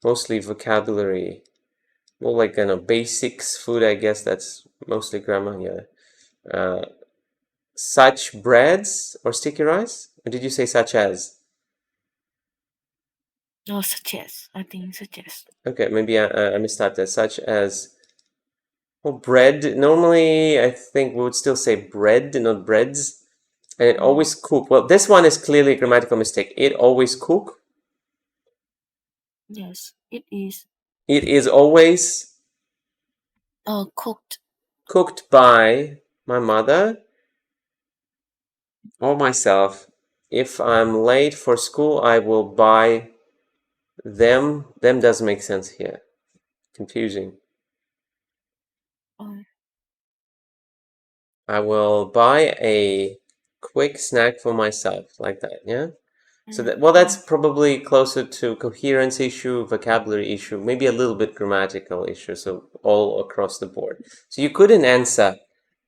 [SPEAKER 1] mostly vocabulary. More like, basics food, I guess that's mostly grammar, yeah. Such breads or sticky rice? Or did you say such as?
[SPEAKER 2] no, suggest. I think suggest.
[SPEAKER 1] Okay, maybe I missed out there. Such as, well, bread. Normally, I think we would still say bread, not breads. And it always cook. Well, this one is clearly a grammatical mistake. It always cook.
[SPEAKER 2] Yes, it is.
[SPEAKER 1] It is always
[SPEAKER 2] cooked.
[SPEAKER 1] cooked by my mother or myself. If I'm late for school, I will buy them. Them doesn't make sense here. Confusing. I will buy a quick snack for myself, like that, yeah? So that, well, that's probably closer to coherence issue, vocabulary issue, maybe a little bit grammatical issue, so all across the board. So you couldn't answer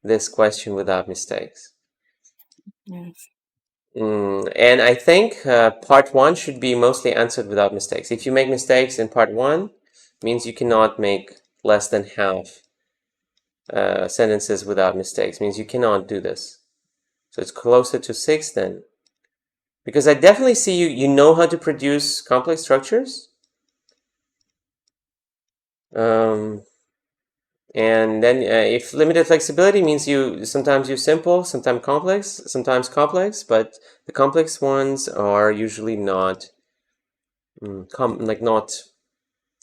[SPEAKER 1] this question without mistakes.
[SPEAKER 2] Yes.
[SPEAKER 1] And I think part one should be mostly answered without mistakes. If you make mistakes in part one, it means you cannot make less than half sentences without mistakes. It means you cannot do this. So it's closer to 6 then. Because I definitely see you know how to produce complex structures. And then if limited flexibility means you sometimes use simple, sometimes complex, but the complex ones are usually not not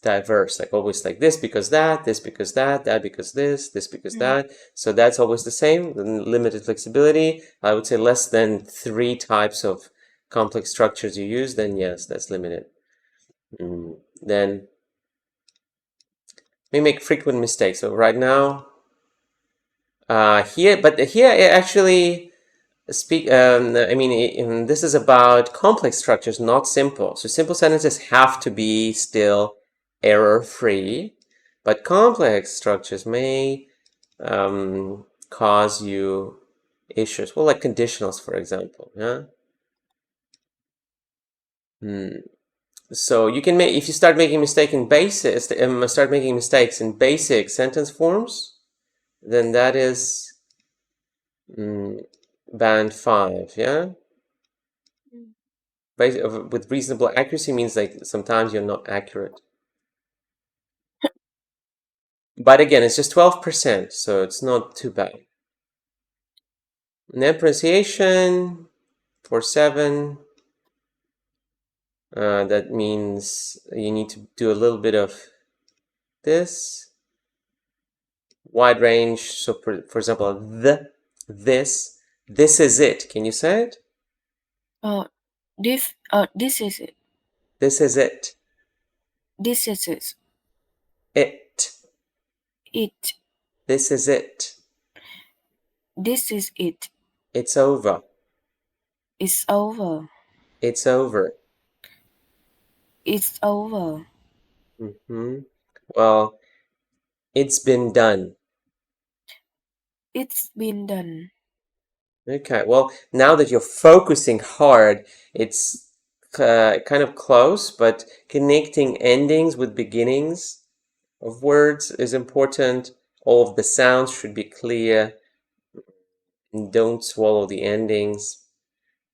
[SPEAKER 1] diverse, like always like this because that because that because this because that. So that's always the same. The limited flexibility, I would say less than 3 types of complex structures you use, then yes, that's limited. Then we make frequent mistakes. So right now, here it actually this is about complex structures, not simple. So simple sentences have to be still error-free, but complex structures may cause you issues. Well, like conditionals, for example. Yeah. So you can make, if you start making mistakes in basic sentence forms, then that is band 5. Yeah. With reasonable accuracy means like sometimes you're not accurate. But again, it's just 12%, so it's not too bad. Net pronunciation for 7. That means you need to do a little bit of this. Wide range. So for example, this is it. Can you say it?
[SPEAKER 2] This is it.
[SPEAKER 1] This is it.
[SPEAKER 2] This is it.
[SPEAKER 1] It.
[SPEAKER 2] It.
[SPEAKER 1] This is it.
[SPEAKER 2] This is it.
[SPEAKER 1] It's over.
[SPEAKER 2] It's over.
[SPEAKER 1] It's over.
[SPEAKER 2] It's over.
[SPEAKER 1] Well, it's been done.
[SPEAKER 2] It's been done.
[SPEAKER 1] Okay, well, now that you're focusing hard, it's kind of close, but connecting endings with beginnings of words is important. All of the sounds should be clear. Don't swallow the endings.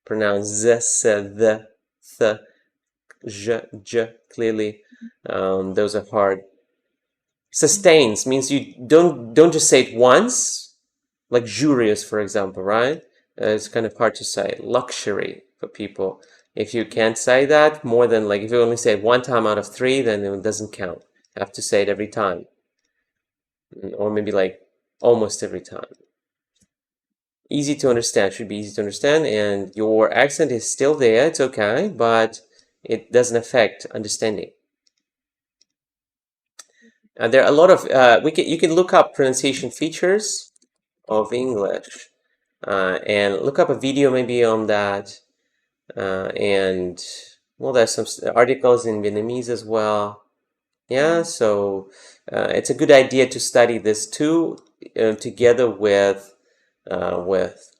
[SPEAKER 1] Pronounce z, s, the, th, j, j clearly. Those are hard. Sustains means you don't just say it once, like jurious, for example, right? It's kind of hard to say. Luxury for people. If you can't say that more than, like, if you only say it 1 time out of 3, then it doesn't count. You have to say it every time. Or maybe like almost every time. Easy to understand, should be easy to understand, and your accent is still there, it's okay, but it doesn't affect understanding. There are a lot of, you can look up pronunciation features of English and look up a video maybe on that. And well, there's some articles in Vietnamese as well. Yeah, so it's a good idea to study this too, together with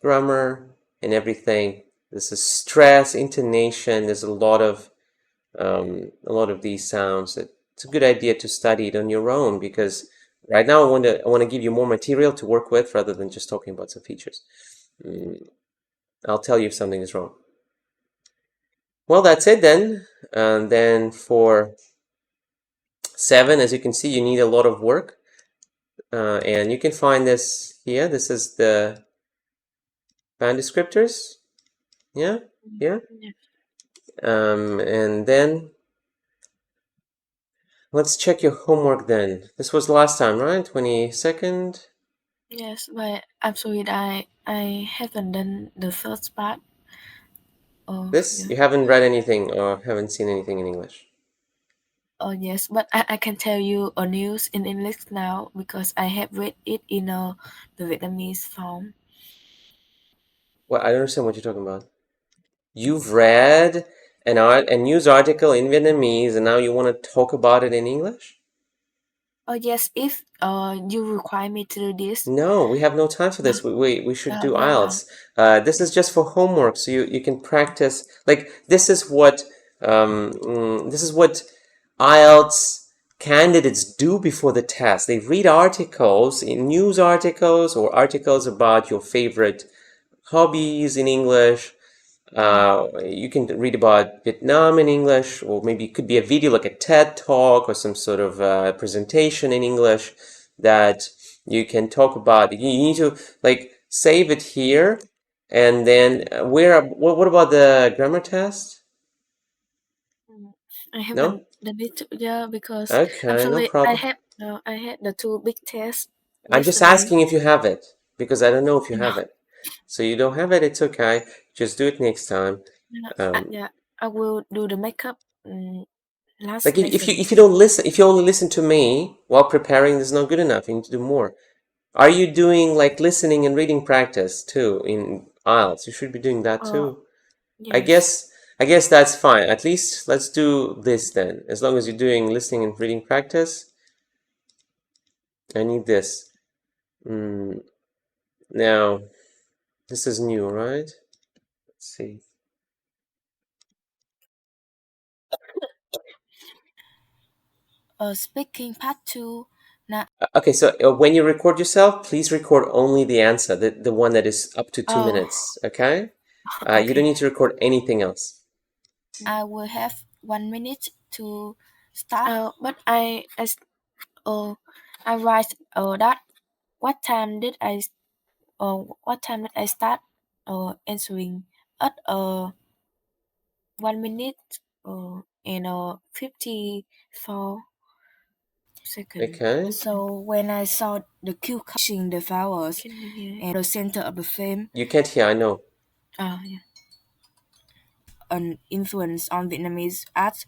[SPEAKER 1] grammar and everything. This is stress, intonation. There's a lot of these sounds. It's a good idea to study it on your own, because right now I want to give you more material to work with rather than just talking about some features. I'll tell you if something is wrong. Well, that's it then. And then for 7, as you can see, you need a lot of work. And you can find this here. This is the band descriptors. Yeah, yeah. And then Let's check your homework then. This was last time, right? 22nd?
[SPEAKER 2] Yes, but I'm sorry that I haven't done the first part.
[SPEAKER 1] This?
[SPEAKER 2] Yeah.
[SPEAKER 1] You haven't read anything or haven't seen anything in English?
[SPEAKER 2] Yes, but I can tell you a news in English now because I have read it in the Vietnamese form.
[SPEAKER 1] Well, I don't understand what you're talking about. You've read a news article in Vietnamese and now you want to talk about it in English?
[SPEAKER 2] Yes, if you require me to do this.
[SPEAKER 1] No, we have no time for this. We should do
[SPEAKER 2] Yeah.
[SPEAKER 1] IELTS. This is just for homework, so you can practice. Like this is what IELTS candidates do before the test. They read articles, in news articles or articles about your favorite hobbies in English. You can read about Vietnam in English, or maybe it could be a video like a TED talk or some sort of presentation in English that you can talk about. You need to like save it here, and then what about the grammar test?
[SPEAKER 2] I haven't
[SPEAKER 1] No?
[SPEAKER 2] done it because
[SPEAKER 1] Okay, no
[SPEAKER 2] actually
[SPEAKER 1] problem.
[SPEAKER 2] I had the two big tests
[SPEAKER 1] I'm just
[SPEAKER 2] yesterday.
[SPEAKER 1] asking if you have it, because I don't know if you
[SPEAKER 2] No.
[SPEAKER 1] have it. So you don't have it, it's okay. Just do it next time.
[SPEAKER 2] Yeah, I will do the makeup last
[SPEAKER 1] Like if
[SPEAKER 2] lesson.
[SPEAKER 1] you don't listen, if you only listen to me while preparing, this is not good enough. You need to do more. Are you doing like listening and reading practice too in IELTS? You should be doing that too.
[SPEAKER 2] Yes.
[SPEAKER 1] I guess that's fine. At least let's do this then. As long as you're doing listening and reading practice, I need this. Now, this is new, right? Let's see.
[SPEAKER 2] Speaking part 2.
[SPEAKER 1] Okay, so when you record yourself, please record only the answer, the one that is up to 2 minutes, okay? You don't need to record anything else.
[SPEAKER 2] I will have 1 minute to start. But I write that what time did I start answering at 1 minute and 54 seconds.
[SPEAKER 1] Okay.
[SPEAKER 2] So when I saw the cue catching the flowers and the center of the frame,
[SPEAKER 1] You can't hear, I know.
[SPEAKER 2] yeah, an influence on Vietnamese art.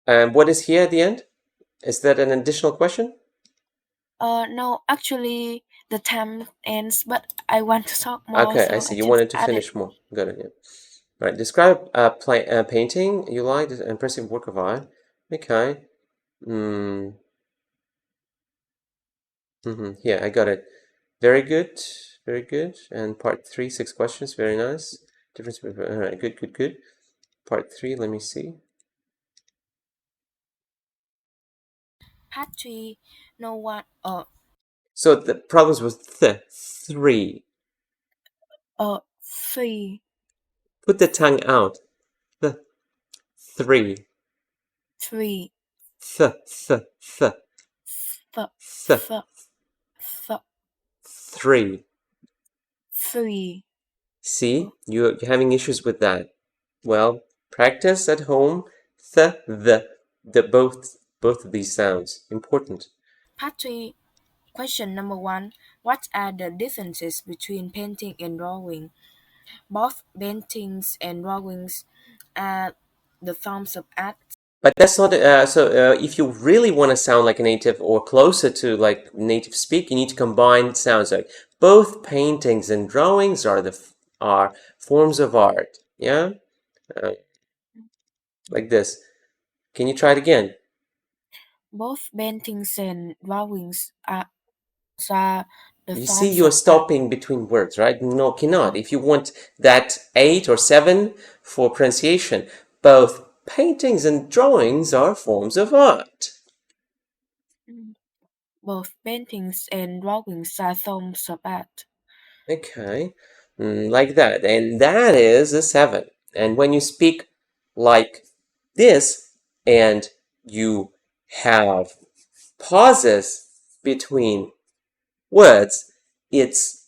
[SPEAKER 1] What is here at the end? Is that an additional question?
[SPEAKER 2] No, actually the time ends, but I want to talk more.
[SPEAKER 1] Okay,
[SPEAKER 2] so
[SPEAKER 1] I see. You
[SPEAKER 2] just
[SPEAKER 1] wanted to
[SPEAKER 2] add it.
[SPEAKER 1] finish more. Got it, yeah. All right, describe a painting you liked, an impressive work of art. Okay. Yeah, I got it. Very good. Very good. And part 3, 6 questions. Very nice. Difference between, all right, good, good, good. Part 3, let me see.
[SPEAKER 2] Part 3, no one.
[SPEAKER 1] So the problems with the 3.
[SPEAKER 2] 3.
[SPEAKER 1] Put the tongue out. The 3.
[SPEAKER 2] 3.
[SPEAKER 1] Th, th, th.
[SPEAKER 2] Th,
[SPEAKER 1] Th.
[SPEAKER 2] th, th,
[SPEAKER 1] 3.
[SPEAKER 2] 3.
[SPEAKER 1] See, you're having issues with that. Well, practice at home. Both of these sounds. Important.
[SPEAKER 2] Part 3. Question number 1. What are the differences between painting and drawing? Both paintings and drawings are the forms of art.
[SPEAKER 1] But that's not so. If you really want to sound like a native or closer to like native speak, you need to combine sounds. Like both paintings and drawings are forms of art. Yeah, like this. Can you try it again?
[SPEAKER 2] Both paintings and drawings are the
[SPEAKER 1] You see,
[SPEAKER 2] forms
[SPEAKER 1] you're
[SPEAKER 2] of art.
[SPEAKER 1] stopping between words, right? No, cannot. If you want that 8 or 7 for pronunciation, both paintings and drawings are forms of art.
[SPEAKER 2] Both paintings and drawings are forms of art.
[SPEAKER 1] Okay, like that. And that is a 7. And when you speak like this and you have pauses between words, it's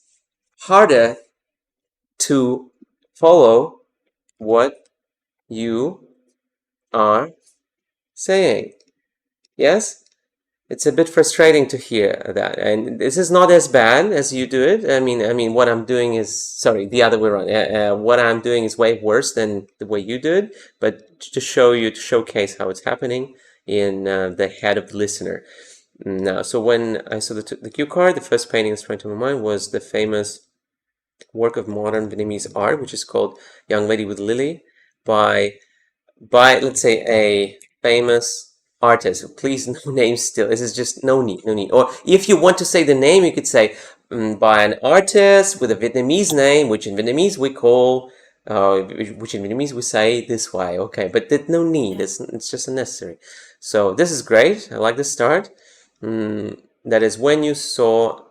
[SPEAKER 1] harder to follow what you are saying. Yes? It's a bit frustrating to hear that, and this is not as bad as you do it. I mean, what I'm doing is, sorry, the other way around. What I'm doing is way worse than the way you do it, but to show you, to showcase how it's happening in the head of the listener. Now, so when I saw the cue card, the first painting that sprang to my mind was the famous work of modern Vietnamese art, which is called Young Lady with Lily, by let's say a famous artist. Please, no name still. This is just no need, no need. Or if you want to say the name, you could say by an artist with a Vietnamese name, which in Vietnamese we call, which in Vietnamese we say this way. Okay, but there's no need. It's just unnecessary. So this is great. I like the start. That is when you saw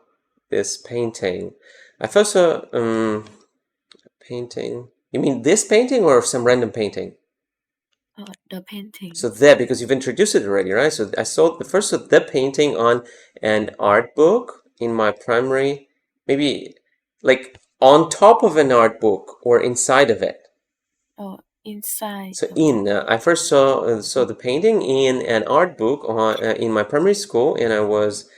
[SPEAKER 1] this painting. I first saw painting. You mean this painting or some random painting?
[SPEAKER 2] The painting.
[SPEAKER 1] So there, because you've introduced it already, right? So I saw the painting on an art book in my primary, maybe like on top of an art book or inside of it.
[SPEAKER 2] Oh, inside.
[SPEAKER 1] So I first saw the painting in an art book on in my primary school, and I was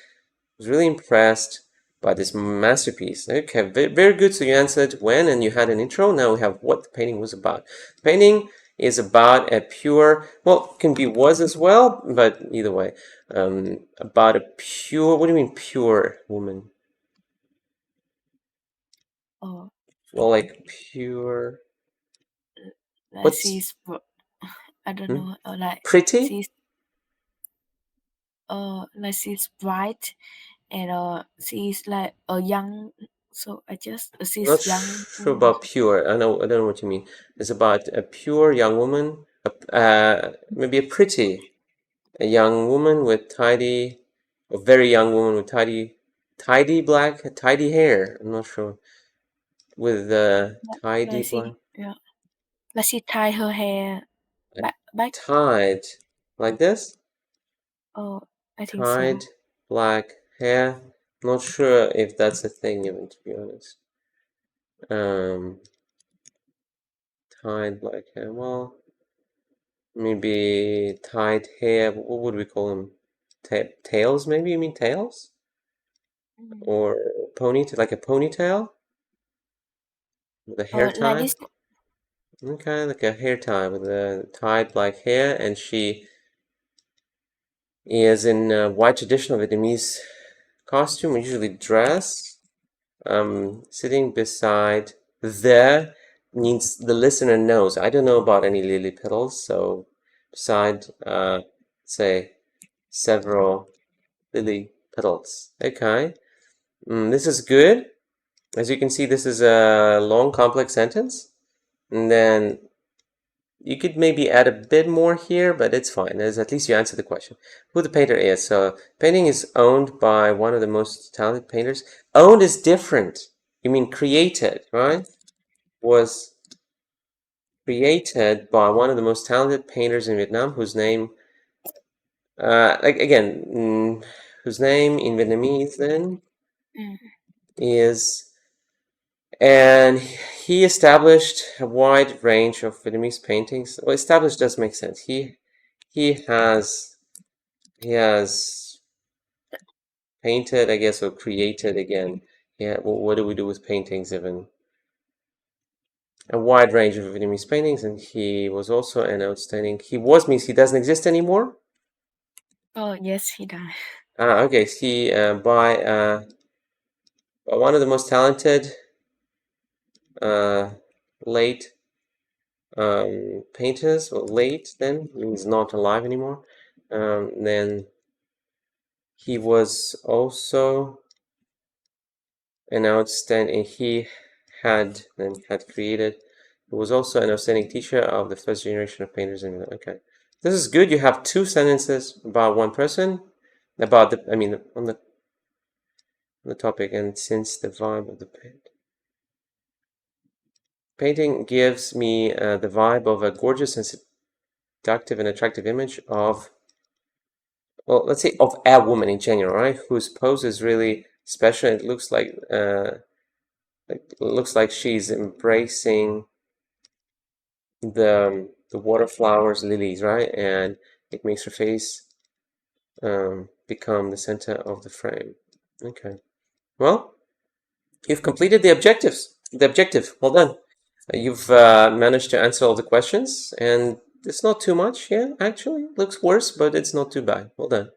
[SPEAKER 1] really impressed by this masterpiece. Okay, very good. So you answered when, and you had an intro. Now we have what the painting was about. The painting is about a pure, well, can be was as well, but either way, about a pure, what do you mean pure woman?
[SPEAKER 2] Oh,
[SPEAKER 1] Well, like pure,
[SPEAKER 2] like
[SPEAKER 1] what's,
[SPEAKER 2] she's, I don't know, like
[SPEAKER 1] pretty?
[SPEAKER 2] she's, like she's bright, and she's like a young. So I just
[SPEAKER 1] I'm
[SPEAKER 2] she's
[SPEAKER 1] not
[SPEAKER 2] young
[SPEAKER 1] sure
[SPEAKER 2] woman.
[SPEAKER 1] about pure. I don't know what you mean. It's about a pure young woman, maybe a pretty, a young woman with tidy, a very young woman with tidy hair. I'm not sure. With tidy
[SPEAKER 2] Like
[SPEAKER 1] black,
[SPEAKER 2] like she tie her hair back.
[SPEAKER 1] tied like this,
[SPEAKER 2] Oh, I think
[SPEAKER 1] tied
[SPEAKER 2] so.
[SPEAKER 1] black hair. Not sure if that's a thing even, to be honest. Um, tied black hair. Well, maybe tied hair. What would we call them? Tails, maybe? You mean tails? Or ponytail, like a ponytail with a hair
[SPEAKER 2] Like
[SPEAKER 1] tie?
[SPEAKER 2] this.
[SPEAKER 1] Okay, like a hair tie with a tied black hair, and she is in a white traditional Vietnamese costume, usually dress, sitting beside the means the listener knows. I don't know about any lily petals, so beside, say, several lily petals. Okay, this is good. As you can see, this is a long, complex sentence, and then you could maybe add a bit more here, but it's fine. As at least you answer the question. Who the painter is. So painting is owned by one of the most talented painters. Owned is different. You mean created, right? Was created by one of the most talented painters in Vietnam, whose name, whose name in Vietnamese then is, and he established a wide range of Vietnamese paintings. Well, established does make sense. He has painted, I guess, or created again. Yeah, well, what do we do with paintings even? A wide range of Vietnamese paintings, and he was also an outstanding. He was means he doesn't exist anymore.
[SPEAKER 2] Oh yes, he died.
[SPEAKER 1] Okay. He by one of the most talented late painters. Well, late then means not alive anymore. Then he was also an outstanding. He had created. He was also an outstanding teacher of the first generation of painters in. Okay, this is good. You have two sentences about one person, about the. I mean, on the topic, and since the vibe of the painting gives me the vibe of a gorgeous and seductive and attractive image of, well, let's say of a woman in general, right? Whose pose is really special. It looks like she's embracing the water flowers, lilies, right? And it makes her face become the center of the frame. Okay. Well, you've completed the objectives. The objective. Well done. You've managed to answer all the questions, and it's not too much. Yeah, actually, it looks worse, but it's not too bad. Well done.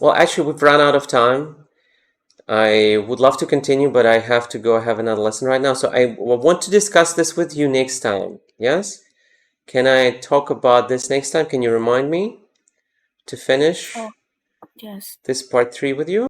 [SPEAKER 1] Well, actually, we've run out of time. I would love to continue, but I have to go have another lesson right now. So I want to discuss this with you next time. Yes? Can I talk about this next time? Can you remind me to finish
[SPEAKER 2] Yes.
[SPEAKER 1] this part 3 with you?